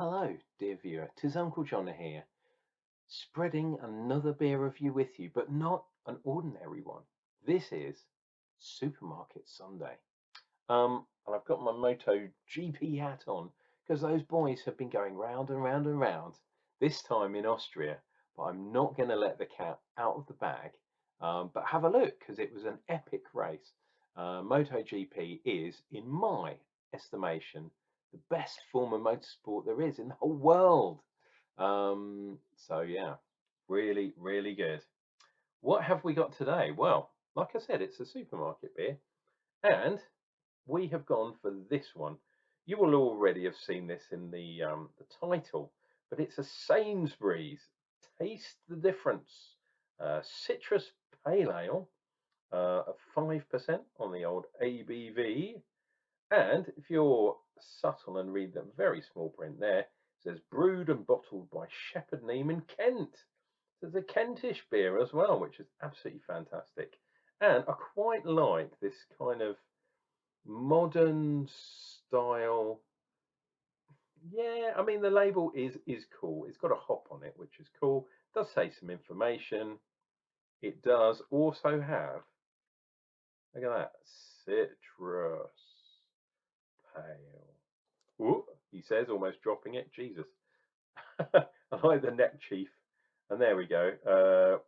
Hello, dear viewer. 'Tis Unclejona here, spreading another beer review with you, but not an ordinary one. This is Supermarket Sunday. And I've got my Moto GP hat on because those boys have been going round and round and round. This time in Austria, but I'm not going to let the cat out of the bag. But have a look because it was an epic race. MotoGP is, in my estimation, the best form of motorsport there is in the whole world. So yeah, really, really good. What have we got today? Well, like I said, it's a supermarket beer, and we have gone for this one. You will already have seen this in the title, but it's a Sainsburys. Taste the difference. Citrus Pale Ale of 5% on the old ABV. And if you're subtle and read the very small print there, it says brewed and bottled by Shepherd Neame in Kent. There's a Kentish beer as well, which is absolutely fantastic. And I quite like this kind of modern style. Yeah, I mean the label is cool. It's got a hop on it, which is cool. It does say some information. It does also have, look at that, citrus pale. Ooh, he says, almost dropping it. Jesus. I like the neck chief. And there we go.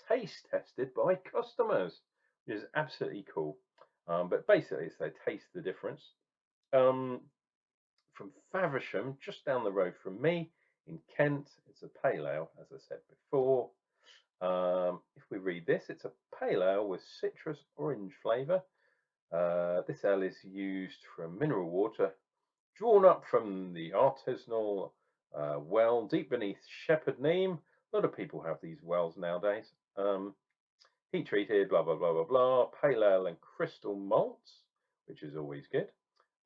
Taste tested by customers, which is absolutely cool. But basically, it's they taste the difference. From Faversham, just down the road from me in Kent. It's a pale ale, as I said before. If we read this, it's a pale ale with citrus orange flavour. This ale is used from mineral water drawn up from the artisanal well deep beneath Shepherd Neame. A lot of people have these wells nowadays. Heat treated, blah, blah, blah, blah, blah. Pale ale and crystal malts, which is always good.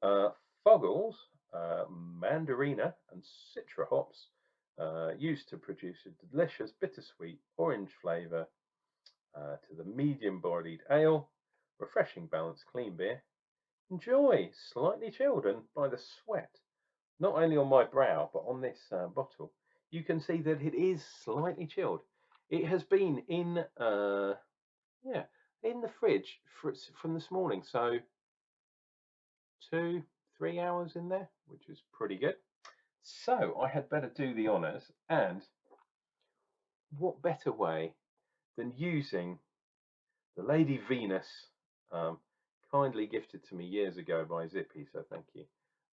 Foggles, Mandarina and Citra hops used to produce a delicious bittersweet orange flavour to the medium-bodied ale. Refreshing, balanced, clean beer. Enjoy, slightly chilled and by the sweat, not only on my brow, but on this bottle. You can see that it is slightly chilled. It has been in, yeah, in the fridge from this morning. So 2-3 hours in there, which is pretty good. So I had better do the honours, and what better way than using the Lady Venus, kindly gifted to me years ago by Zippy, so thank you.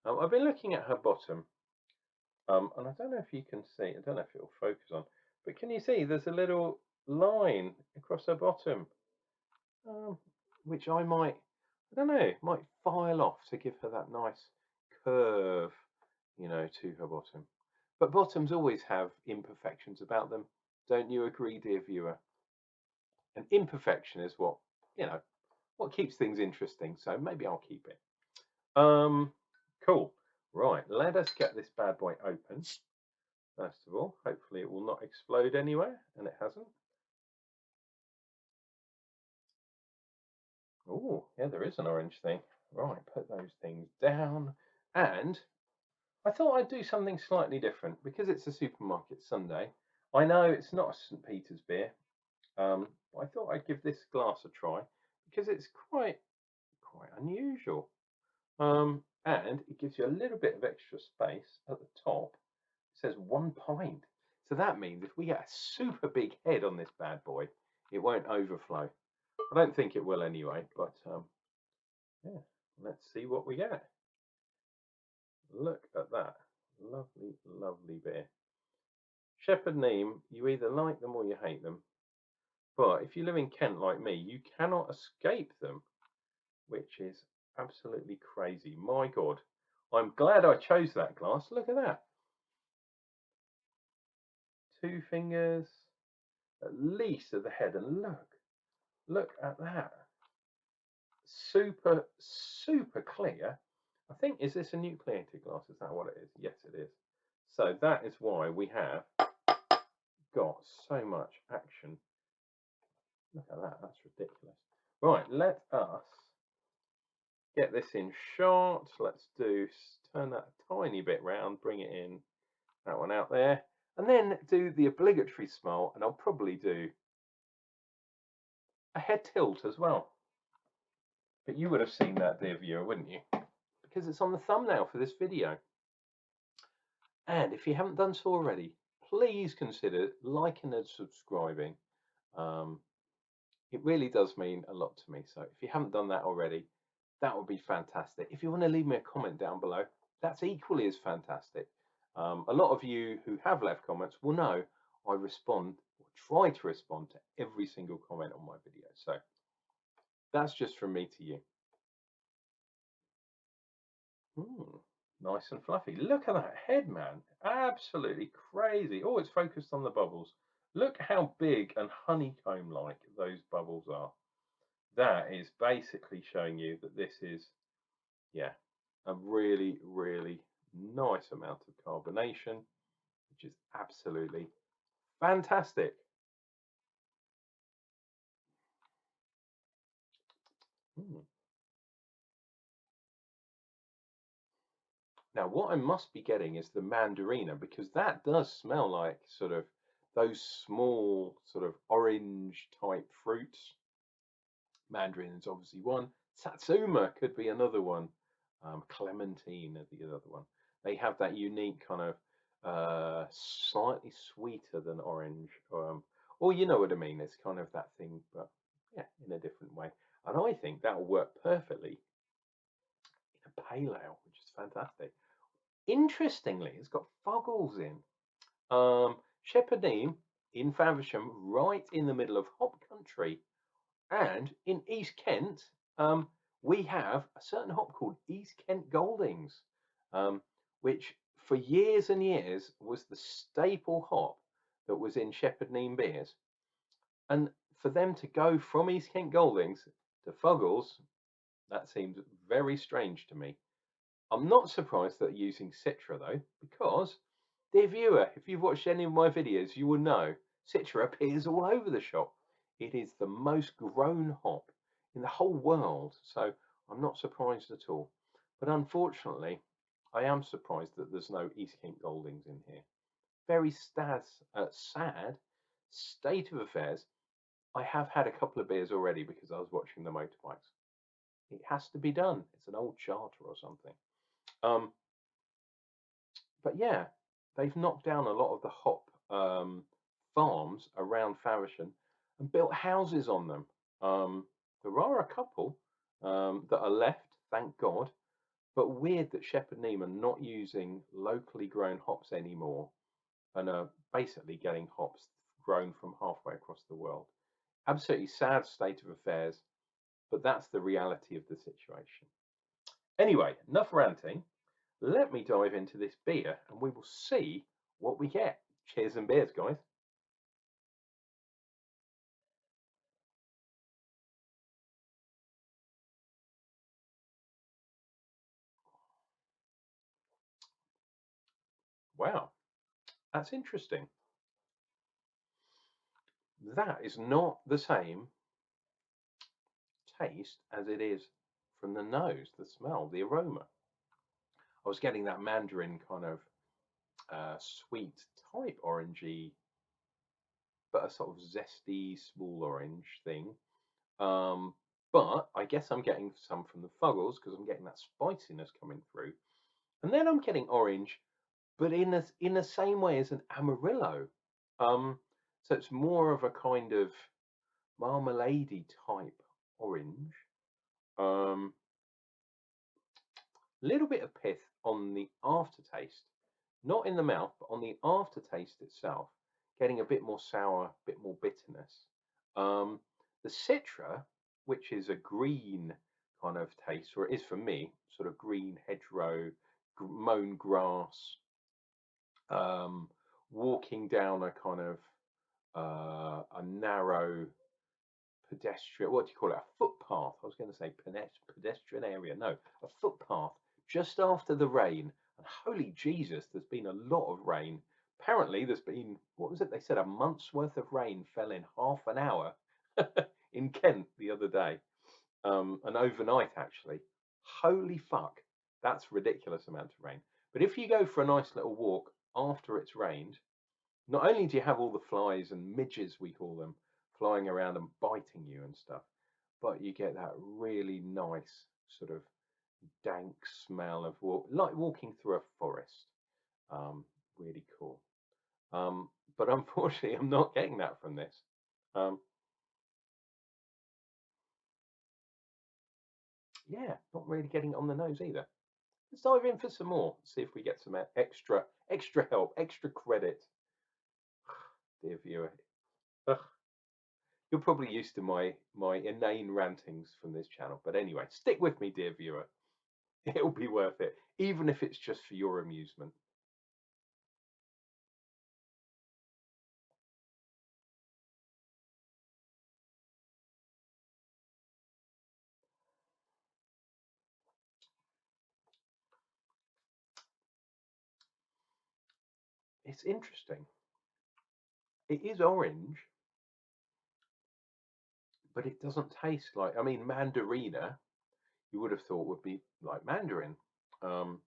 I've been looking at her bottom, and I don't know if you can see, I don't know if it'll focus on, but can you see there's a little line across her bottom, which I don't know, might file off to give her that nice curve, to her bottom. But bottoms always have imperfections about them. Don't you agree, dear viewer? And imperfection is what keeps things interesting. So maybe I'll keep it. Cool. Right, let us get this bad boy open. First of all, hopefully it will not explode anywhere, and it hasn't. Oh, yeah, there is an orange thing. Right, put those things down. And I thought I'd do something slightly different because it's a supermarket Sunday. I know it's not a St. Peter's beer. I thought I'd give this glass a try because it's quite unusual. And it gives you a little bit of extra space at the top. It says 1 pint. So that means if we get a super big head on this bad boy, it won't overflow. I don't think it will anyway, but yeah, let's see what we get. Look at that. Lovely, lovely beer. Shepherd Neame, you either like them or you hate them. But if you live in Kent like me, you cannot escape them, which is absolutely crazy. My God, I'm glad I chose that glass. Look at that. 2 fingers, at least at the head. And look at that. Super, super clear. I think, is this a nucleated glass? Is that what it is? Yes, it is. So that is why we have got so much action. Look at that, that's ridiculous. Right, let us get this in shot. Let's turn that a tiny bit round, bring it in that one out there, and then do the obligatory smile, and I'll probably do a head tilt as well. But you would have seen that, dear viewer, wouldn't you? Because it's on the thumbnail for this video. And if you haven't done so already, please consider liking and subscribing. It really does mean a lot to me. So if you haven't done that already, that would be fantastic. If you want to leave me a comment down below, that's equally as fantastic. A lot of you who have left comments will know I respond or try to respond to every single comment on my video. So that's just from me to you. Nice and fluffy. Look at that head, man. Absolutely crazy. Oh, it's focused on the bubbles. Look how big and honeycomb-like those bubbles are. That is basically showing you that this is, yeah, a really, really nice amount of carbonation, which is absolutely fantastic. Now, what I must be getting is the Mandarina, because that does smell like sort of those small sort of orange type fruits. Mandarin is obviously one. Satsuma could be another one. Clementine is the other one. They have that unique kind of slightly sweeter than orange. Or you know what I mean. It's kind of that thing, but yeah, in a different way. And I think that will work perfectly in a pale ale, which is fantastic. Interestingly, it's got Fuggles in. Shepherd Neame in Faversham, right in the middle of hop country. And in East Kent, we have a certain hop called East Kent Goldings, which for years and years was the staple hop that was in Shepherd Neame beers. And for them to go from East Kent Goldings to Fuggles, that seems very strange to me. I'm not surprised that they're using Citra though, because, dear viewer, if you've watched any of my videos, you will know Citra appears all over the shop. It is the most grown hop in the whole world, so I'm not surprised at all. But unfortunately, I am surprised that there's no East Kent Goldings in here. Very sad state of affairs. I have had a couple of beers already because I was watching the motorbikes. It has to be done. It's an old charter or something. But yeah, they've knocked down a lot of the hop farms around Faversham and built houses on them. There are a couple that are left, thank God, but weird that Shepherd Neame are not using locally grown hops anymore and are basically getting hops grown from halfway across the world. Absolutely sad state of affairs, but that's the reality of the situation. Anyway, enough ranting. Let me dive into this beer and we will see what we get. Cheers and beers, guys. Wow, that's interesting. That is not the same taste as it is from the nose, the smell, the aroma. I was getting that mandarin kind of sweet type orangey, but a sort of zesty small orange thing. But I guess I'm getting some from the Fuggles because I'm getting that spiciness coming through. And then I'm getting orange, but in the same way as an Amarillo. So it's more of a kind of marmalade type orange. Little bit of pith on the aftertaste, not in the mouth, but on the aftertaste itself, getting a bit more sour, a bit more bitterness. The Citra, which is a green kind of taste, or it is for me, sort of green hedgerow, mown grass, walking down a kind of a narrow pedestrian, what do you call it? A footpath. I was going to say pedestrian area. No, a footpath just after the rain. And holy Jesus, there's been a lot of rain. Apparently, there's been, what was it? They said a month's worth of rain fell in half an hour in Kent the other day. And overnight, actually. Holy fuck. That's ridiculous amount of rain. But if you go for a nice little walk after it's rained, not only do you have all the flies and midges, we call them, flying around and biting you and stuff, but you get that really nice sort of dank smell of like walking through a forest. Um, really cool. Um, but unfortunately, I'm not getting that from this. Um, yeah, not really getting it on the nose either. Let's dive in for some more. See if we get some extra help, extra credit, dear viewer. Ugh, you're probably used to my inane rantings from this channel, but anyway, stick with me, dear viewer. It'll be worth it, even if it's just for your amusement. It's interesting. It is orange, but it doesn't taste like. I mean, Mandarina, you would have thought would be like mandarin. Um,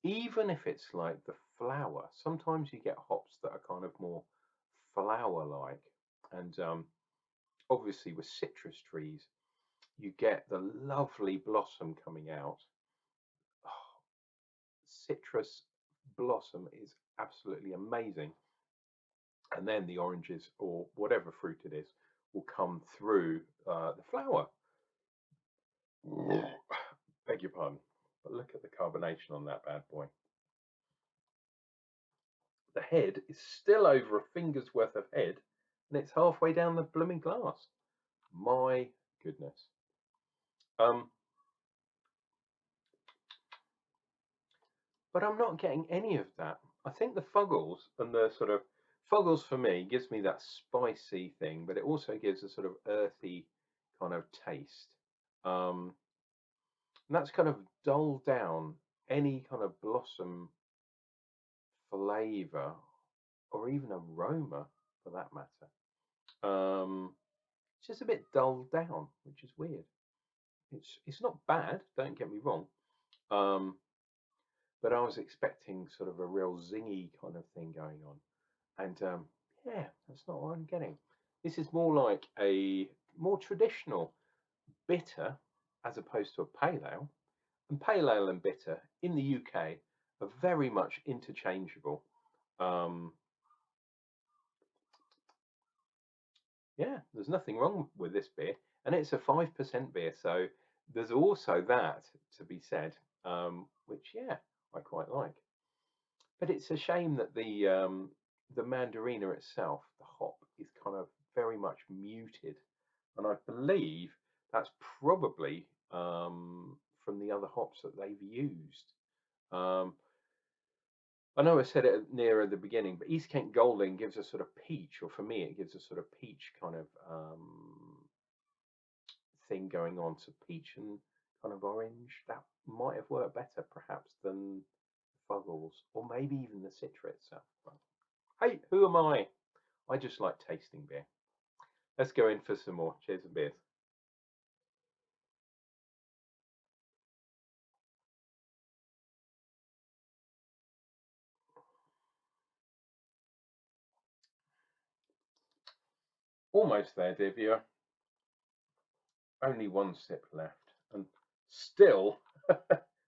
Even if it's like the flower, sometimes you get hops that are kind of more flower-like, and obviously with citrus trees, you get the lovely blossom coming out. Oh, citrus blossom is absolutely amazing, and then the oranges or whatever fruit it is will come through the flower. Beg your pardon, but look at the carbonation on that bad boy. The head is still over a finger's worth of head, and it's halfway down the blooming glass. My goodness. Um, but I'm not getting any of that. I think the fuggles and the sort of fuggles for me gives me that spicy thing, but it also gives a sort of earthy kind of taste. Um, and that's kind of dulled down any kind of blossom flavor or even aroma for that matter. It's just a bit dulled down, which is weird. It's not bad, don't get me wrong. Um, but I was expecting sort of a real zingy kind of thing going on. And yeah, that's not what I'm getting. This is more like a more traditional bitter as opposed to a pale ale. And pale ale and bitter in the UK are very much interchangeable. Um, yeah, there's nothing wrong with this beer, and it's a 5% beer, so there's also that to be said, which yeah, I quite like. But it's a shame that the Mandarina itself, the hop, is kind of very much muted, and I believe that's probably from the other hops that they've used. Um, I know I said it near the beginning, but East Kent Golding gives a sort of peach, or for me, it gives a sort of peach kind of thing going on. So peach and kind of orange, that might have worked better perhaps than Fuggles, or maybe even the Citra itself. But hey, who am I? I just like tasting beer. Let's go in for some more. Cheers and beers. Almost there, dear viewer. Only one sip left, and still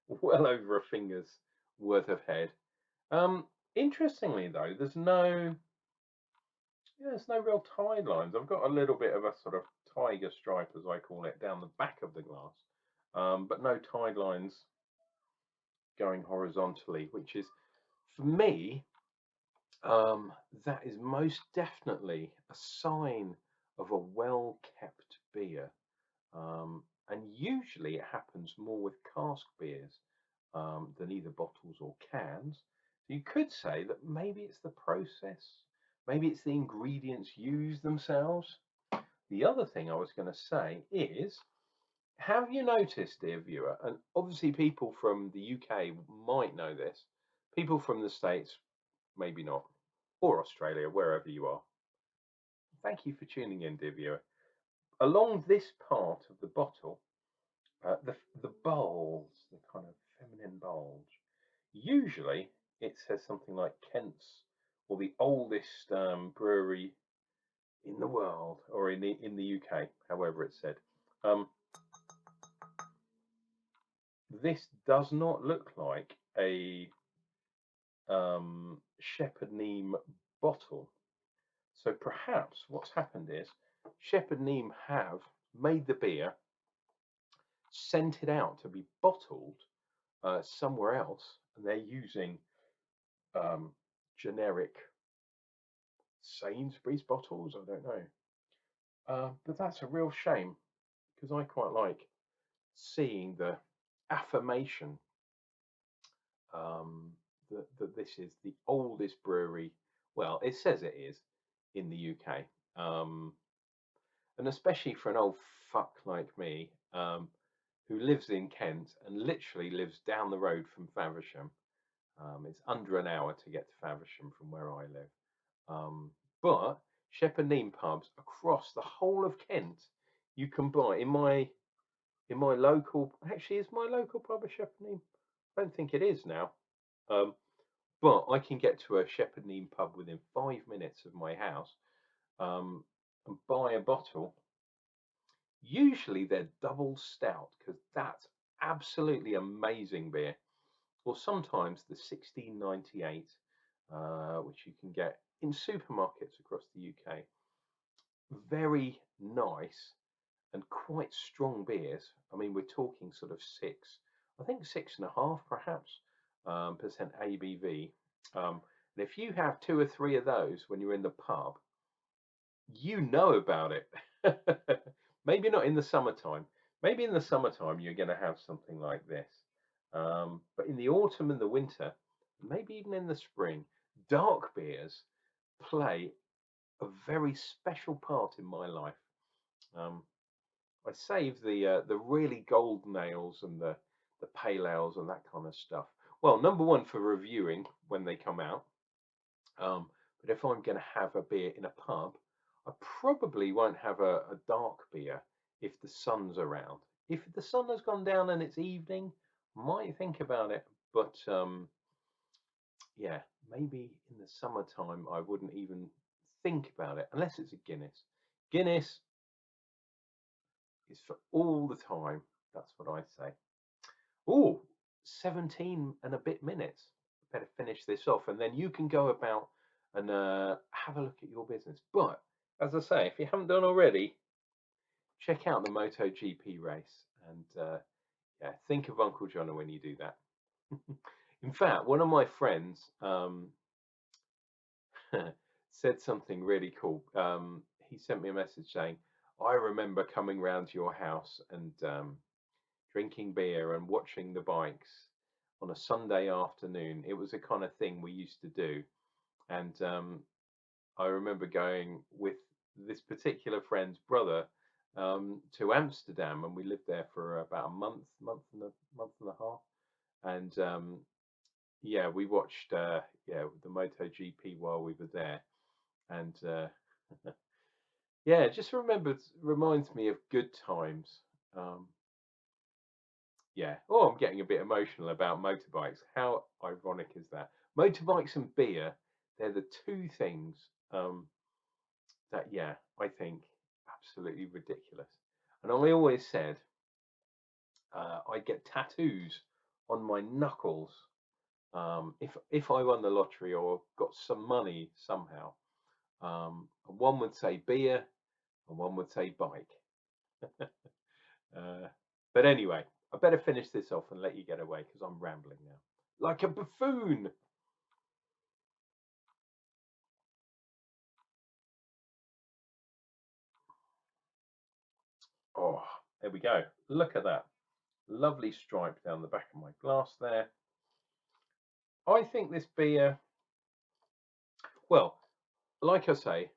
well over a finger's worth of head. Interestingly though, there's no real tide lines. I've got a little bit of a sort of tiger stripe, as I call it, down the back of the glass, but no tide lines going horizontally, which is, for me, that is most definitely a sign of a well-kept beer. And usually it happens more with cask beers than either bottles or cans. So you could say that maybe it's the process, maybe it's the ingredients used themselves. The other thing I was going to say is, have you noticed, dear viewer, and obviously people from the UK might know this, people from the States, maybe not, or Australia, wherever you are. Thank you for tuning in, dear viewer. Along this part of the bottle, the bulge, the kind of feminine bulge, usually it says something like Kent's or the oldest brewery in the world, or in the UK, however it's said. Um, this does not look like a Shepherd Neame bottle. So perhaps what's happened is Shepherd Neame have made the beer, sent it out to be bottled somewhere else, and they're using um, generic Sainsburys bottles. I don't know, but that's a real shame because I quite like seeing the affirmation um, that this is the oldest brewery. Well, it says it is in the UK, and especially for an old fuck like me who lives in Kent and literally lives down the road from Faversham. It's under an hour to get to Faversham from where I live. But Shepherd Neame pubs across the whole of Kent, you can buy in my local. Actually, is my local pub a Shepherd Neame? I don't think it is now. Um, but I can get to a Shepherd Neame pub within 5 minutes of my house and buy a bottle. Usually they're double stout because that's absolutely amazing beer. Or sometimes the 1698, which you can get in supermarkets across the UK. Very nice and quite strong beers. I mean, we're talking sort of I think 6.5 perhaps percent ABV. And if you have two or three of those when you're in the pub, you know about it. Maybe not in the summertime. Maybe in the summertime you're going to have something like this. But in the autumn and the winter, maybe even in the spring, dark beers play a very special part in my life. Um, I save the really gold nails and the pale ales and that kind of stuff. Well, number one for reviewing when they come out. But if I'm going to have a beer in a pub, I probably won't have a dark beer if the sun's around. If the sun has gone down and it's evening, I might think about it. But yeah, maybe in the summertime I wouldn't even think about it unless it's a Guinness. Guinness is for all the time. That's what I say. Oh, 17 and a bit minutes. Better finish this off and then you can go about and have a look at your business. But as I say, if you haven't done already, check out the MotoGP race and yeah, think of Unclejona when you do that. In fact, one of my friends said something really cool. He sent me a message saying, I remember coming round to your house and drinking beer and watching the bikes on a Sunday afternoon. It was a kind of thing we used to do. And I remember going with this particular friend's brother to Amsterdam, and we lived there for about a month and a half. And yeah, we watched yeah the MotoGP while we were there, and yeah, just reminds me of good times. Um, Yeah. Oh, I'm getting a bit emotional about motorbikes. How ironic is that? Motorbikes and beer, they're the two things that, yeah, I think absolutely ridiculous. And I always said I'd get tattoos on my knuckles if I won the lottery or got some money somehow. And one would say beer and one would say bike. Uh, but anyway, I better finish this off and let you get away because I'm rambling now. Like a buffoon. Oh, there we go. Look at that. Lovely stripe down the back of my glass there. I think this beer, well, like I say,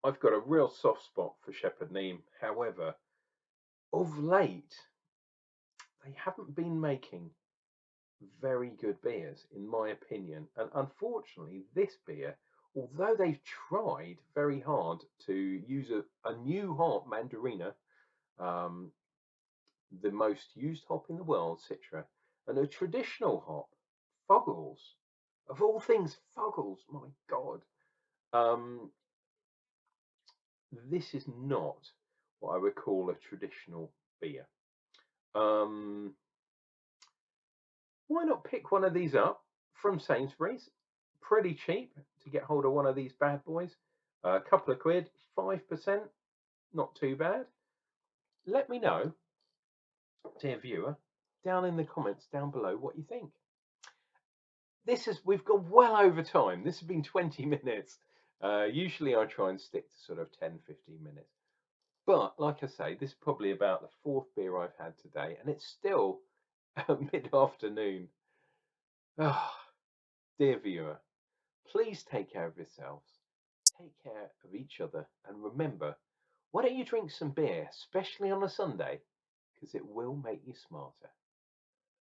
I've got a real soft spot for Shepherd Neame. However, of late, they haven't been making very good beers, in my opinion. And unfortunately, this beer, although they've tried very hard to use a new hop, Mandarina, um, the most used hop in the world, Citra, and a traditional hop, Foggles. Of all things, Fuggles, my God. Um, this is not what I would call a traditional beer. Um, why not pick one of these up from Sainsbury's? Pretty cheap to get hold of one of these bad boys. A couple of quid, 5%, not too bad. Let me know, dear viewer, down in the comments down below what you think. We've gone well over time. This has been 20 minutes. Usually I try and stick to sort of 10-15 minutes. But like I say, this is probably about the fourth beer I've had today, and it's still mid-afternoon. Oh, dear viewer, please take care of yourselves, take care of each other, and remember, why don't you drink some beer, especially on a Sunday, because it will make you smarter.